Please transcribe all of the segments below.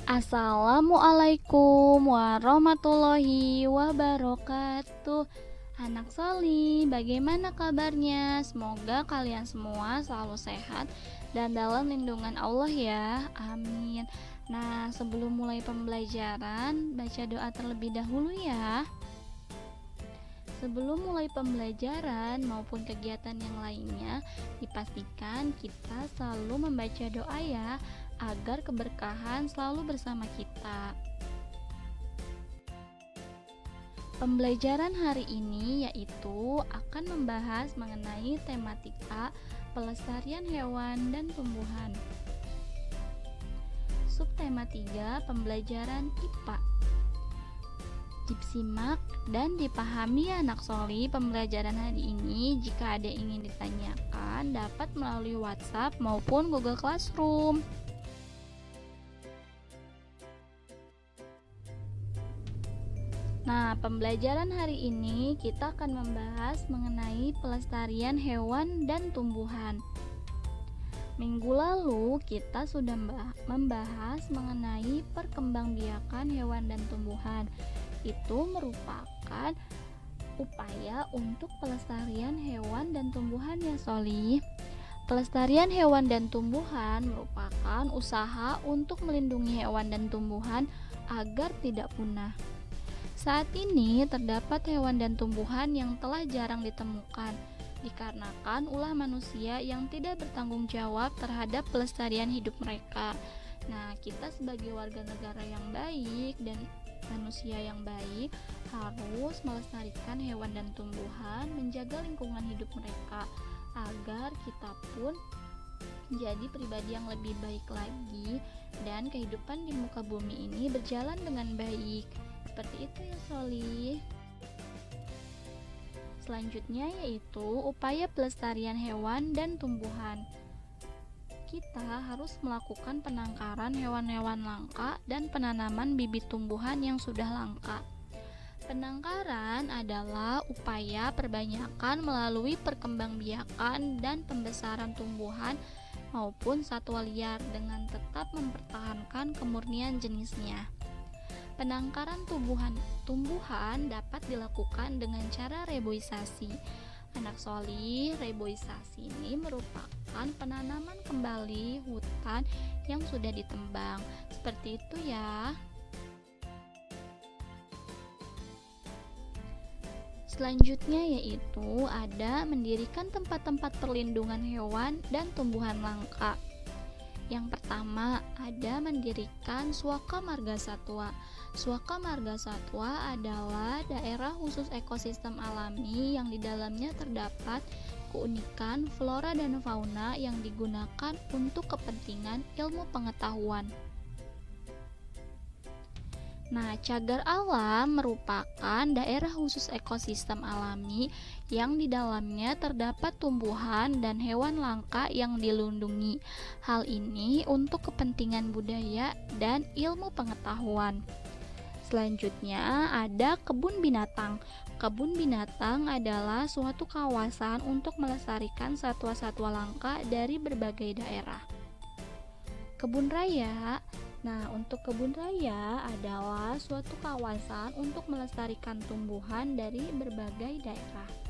Assalamualaikum warahmatullahi wabarakatuh. Anak Soli, bagaimana kabarnya? Semoga kalian semua selalu sehat dan dalam lindungan Allah ya. Amin. Nah, sebelum mulai pembelajaran, baca doa terlebih dahulu ya. Sebelum mulai pembelajaran maupun kegiatan yang lainnya, dipastikan kita selalu membaca doa ya, agar keberkahan selalu bersama kita. Pembelajaran hari ini yaitu akan membahas mengenai tematika pelestarian hewan dan tumbuhan. Subtema 3, pembelajaran IPA. Disimak dan dipahami ya anak Soli pembelajaran hari ini. Jika ada yang ingin ditanyakan, dapat melalui WhatsApp maupun Google Classroom. Nah, pembelajaran hari ini kita akan membahas mengenai pelestarian hewan dan tumbuhan. Minggu lalu kita sudah membahas mengenai perkembangbiakan hewan dan tumbuhan. Itu merupakan upaya untuk pelestarian hewan dan tumbuhan ya Soli. Pelestarian hewan dan tumbuhan merupakan usaha untuk melindungi hewan dan tumbuhan agar tidak punah. Saat ini terdapat hewan dan tumbuhan yang telah jarang ditemukan dikarenakan ulah manusia yang tidak bertanggung jawab terhadap pelestarian hidup mereka. Nah, kita sebagai warga negara yang baik dan manusia yang baik harus melestarikan hewan dan tumbuhan, menjaga lingkungan hidup mereka agar kita pun menjadi pribadi yang lebih baik lagi dan kehidupan di muka bumi ini berjalan dengan baik. Seperti itu ya Soli. Selanjutnya yaitu upaya pelestarian hewan dan tumbuhan. Kita harus melakukan penangkaran hewan-hewan langka dan penanaman bibit tumbuhan yang sudah langka. Penangkaran adalah upaya perbanyakan melalui perkembangbiakan dan pembesaran tumbuhan maupun satwa liar dengan tetap mempertahankan kemurnian jenisnya. Penangkaran tumbuhan dapat dilakukan dengan cara reboisasi. Anak Soli, reboisasi ini merupakan penanaman kembali hutan yang sudah ditembang. Seperti itu ya. Selanjutnya yaitu ada mendirikan tempat-tempat perlindungan hewan dan tumbuhan langka. Yang pertama ada mendirikan Suaka Marga Satwa. Suaka Marga Satwa adalah daerah khusus ekosistem alami yang di dalamnya terdapat keunikan flora dan fauna yang digunakan untuk kepentingan ilmu pengetahuan. Nah, cagar alam merupakan daerah khusus ekosistem alami yang di dalamnya terdapat tumbuhan dan hewan langka yang dilindungi. Hal ini untuk kepentingan budaya dan ilmu pengetahuan. Selanjutnya ada kebun binatang. Kebun binatang adalah suatu kawasan untuk melestarikan satwa-satwa langka dari berbagai daerah. Kebun raya. Nah, untuk kebun raya adalah suatu kawasan untuk melestarikan tumbuhan dari berbagai daerah.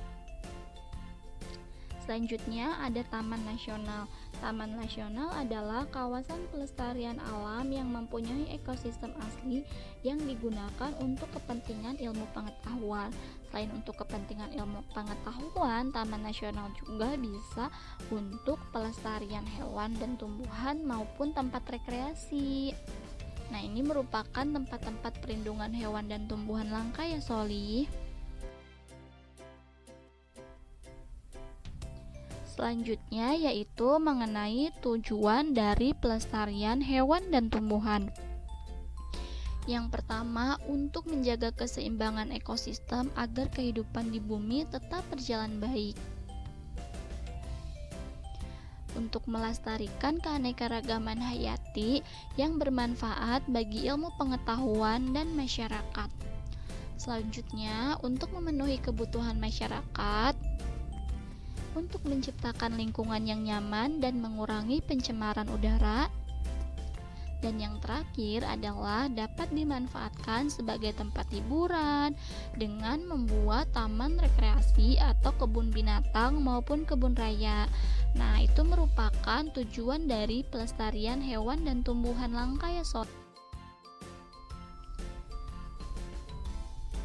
Selanjutnya ada Taman Nasional. Taman Nasional adalah kawasan pelestarian alam yang mempunyai ekosistem asli yang digunakan untuk kepentingan ilmu pengetahuan. Selain untuk kepentingan ilmu pengetahuan, Taman Nasional juga bisa untuk pelestarian hewan dan tumbuhan maupun tempat rekreasi. Nah, ini merupakan tempat-tempat perlindungan hewan dan tumbuhan langka ya Soli. Selanjutnya yaitu mengenai tujuan dari pelestarian hewan dan tumbuhan. Yang pertama, untuk menjaga keseimbangan ekosistem agar kehidupan di bumi tetap berjalan baik. Untuk melestarikan keanekaragaman hayati yang bermanfaat bagi ilmu pengetahuan dan masyarakat. Selanjutnya, untuk memenuhi kebutuhan masyarakat, untuk menciptakan lingkungan yang nyaman dan mengurangi pencemaran udara. Dan yang terakhir adalah dapat dimanfaatkan sebagai tempat hiburan dengan membuat taman rekreasi atau kebun binatang maupun kebun raya. Nah, itu merupakan tujuan dari pelestarian hewan dan tumbuhan langka ya sob.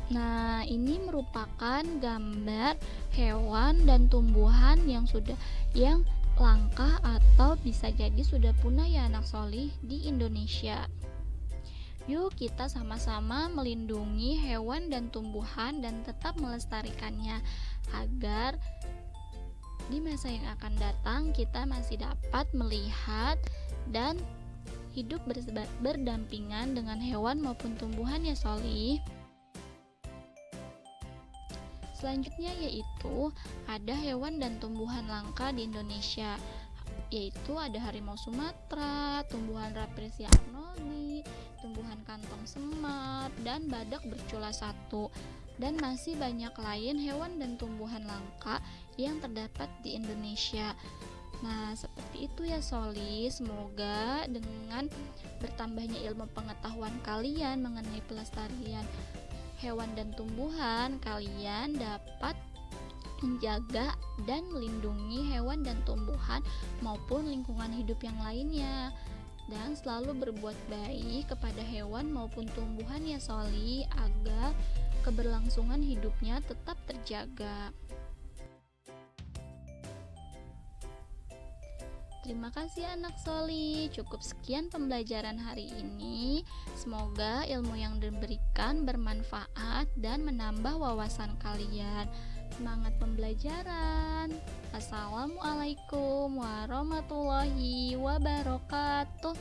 Nah, ini merupakan gambar hewan dan tumbuhan yang langka atau bisa jadi sudah punah ya anak solih di Indonesia. Yuk kita sama-sama melindungi hewan dan tumbuhan dan tetap melestarikannya agar di masa yang akan datang kita masih dapat melihat dan hidup berdampingan dengan hewan maupun tumbuhan ya solih. Selanjutnya yaitu ada hewan dan tumbuhan langka di Indonesia, yaitu ada harimau Sumatera, tumbuhan Rapresia arnoldi, tumbuhan kantong semar, dan badak bercula satu. Dan masih banyak lain hewan dan tumbuhan langka yang terdapat di Indonesia. Nah, seperti itu ya Soli. Semoga dengan bertambahnya ilmu pengetahuan kalian mengenai pelestarian hewan dan tumbuhan, kalian dapat menjaga dan melindungi hewan dan tumbuhan maupun lingkungan hidup yang lainnya, dan selalu berbuat baik kepada hewan maupun tumbuhan ya Soli, agar keberlangsungan hidupnya tetap terjaga. Terima kasih anak Soli. Cukup sekian pembelajaran hari ini. Semoga ilmu yang diberikan bermanfaat dan menambah wawasan kalian. Semangat pembelajaran. Assalamualaikum warahmatullahi wabarakatuh.